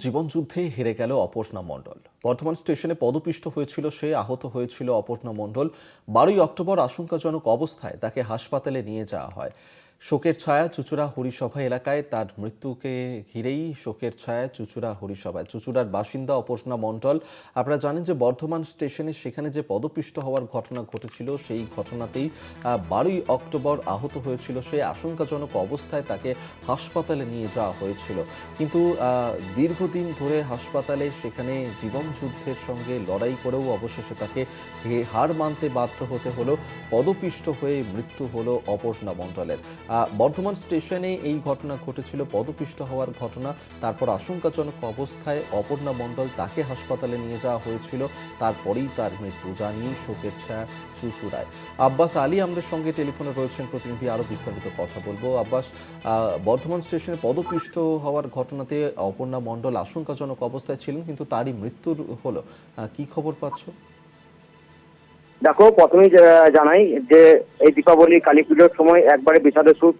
জীবনযুদ্ধে হেরে গেল অপর্ণা মণ্ডল। বর্ধমান স্টেশনে পদপিষ্ট হয়েছিল সে, আহত হয়েছিল অপর্ণা মণ্ডল। 12ই অক্টোবর আশঙ্কাজনক অবস্থায় তাকে হাসপাতালে নিয়ে যাওয়া হয়। শোকের ছায়া চুঁচুড়া হরিসভা এলাকায়। তার মৃত্যুকে ঘিরেই শোকের ছায়া চুঁচুড়া হরিসভায়। চুঁচুড়ার বাসিন্দা অপর্ণা মণ্ডল। আপনারা জানেন যে বর্ধমান স্টেশনে সেখানে যে পদপিষ্ট হওয়ার ঘটনা ঘটেছিল, সেই ঘটনাতেই 12ই অক্টোবর আহত হয়েছিল সে। আশঙ্কাজনক অবস্থায় তাকে হাসপাতালে নিয়ে যাওয়া হয়েছিল, কিন্তু দীর্ঘদিন ধরে হাসপাতালে সেখানে জীবনযুদ্ধের সঙ্গে লড়াই করেও অবশেষে তাকে হার মানতে বাধ্য হতে হলো। পদপিষ্ট হয়ে মৃত্যু হলো অপর্ণা মণ্ডলের। বর্ধমান স্টেশনে এই ঘটনা ঘটেছিল, পদপিষ্ট হওয়ার ঘটনা। তারপর আশঙ্কাজনক অবস্থায় অপর্ণা মণ্ডল, তাকে হাসপাতালে নিয়ে যাওয়া হয়েছিল। তারপরেই তার মৃত্যু, জানিয়ে শোকের ছায়া চুঁচুড়ায়। আব্বাস আলী আমাদের সঙ্গে টেলিফোনে রয়েছেন প্রতিনিধি, আরো বিস্তারিত কথা বলবো। আব্বাস, বর্ধমান স্টেশনে পদপিষ্ট হওয়ার ঘটনাতে অপর্ণা মণ্ডল আশঙ্কাজনক অবস্থায় ছিলেন, কিন্তু তারই মৃত্যুর হলো। কি খবর পাচ্ছ? দেখো, প্রথমেই জানাই যে এই দীপাবলি কালী পুজোর সময় একবারে বিষাদের সুর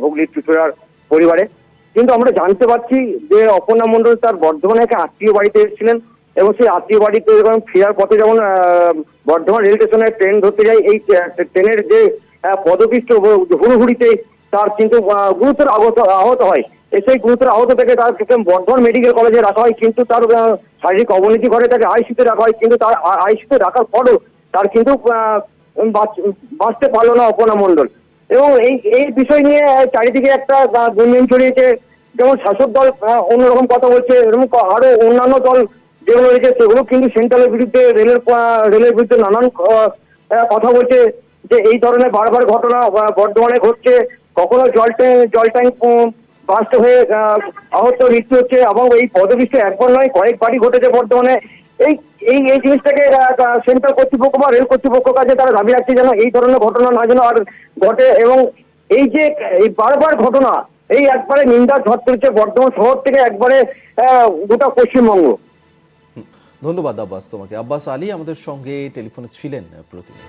হুগলির চুঁচুড়ার পরিবারে। কিন্তু আমরা জানতে পারছি যে অপর্ণা মণ্ডল তার বর্ধমানে একটা আত্মীয় বাড়িতে এসেছিলেন, এবং সেই আত্মীয় বাড়িতে যখন ফেরার পথে যখন বর্ধমান রেল স্টেশনে ট্রেন ধরতে যায়, এই ট্রেনের যে পদপিষ্ট হুড়ুহুড়িতে তার কিন্তু গুরুতর আহত হয়। সেই গুরুতর আহত থেকে তার বর্ধমান মেডিকেল কলেজে রাখা হয়, কিন্তু তার শারীরিক অবনতি ঘটে, তাকে আইসিইউতে রাখা হয়। কিন্তু তার আইসিইউতে রাখার পরও তার কিন্তু বাঁচতে পারলো না অপর্ণা মণ্ডল। এবং এই বিষয় নিয়ে চারিদিকে একটা গুঞ্জন ছড়িয়েছে। যেমন শাসক দল অন্যরকম কথা বলছে, এরকম আরো অন্যান্য দল যেগুলো রয়েছে সেগুলো কিন্তু সেন্ট্রালের বিরুদ্ধে, রেলের বিরুদ্ধে নানান কথা বলছে যে এই ধরনের বারবার ঘটনা বর্ধমানে ঘটছে। কখনো জল ট্যাঙ্ক বাস্ট হয়ে আহত মৃত্যু হচ্ছে, এবং এই পদপিষ্ট একবার নয় কয়েকবারই ঘটেছে বর্ধমানে। এই এই এই জিনিসটাকে সেন্ট্রাল কর্তৃপক্ষ বা রেল কর্তৃপক্ষের কাছে তারা দাবি রাখছে যেন এই ধরনের ঘটনা না যেন আর ঘটে। এবং এই যে এই বারবার ঘটনা, এই একবারে নিন্দার ঝড় তুলছে বর্ধমান শহর থেকে একবারে গোটা পশ্চিমবঙ্গ। ধন্যবাদ আব্বাস তোমাকে। আব্বাস আলী আমাদের সঙ্গে টেলিফোনে ছিলেন প্রতিনিধি।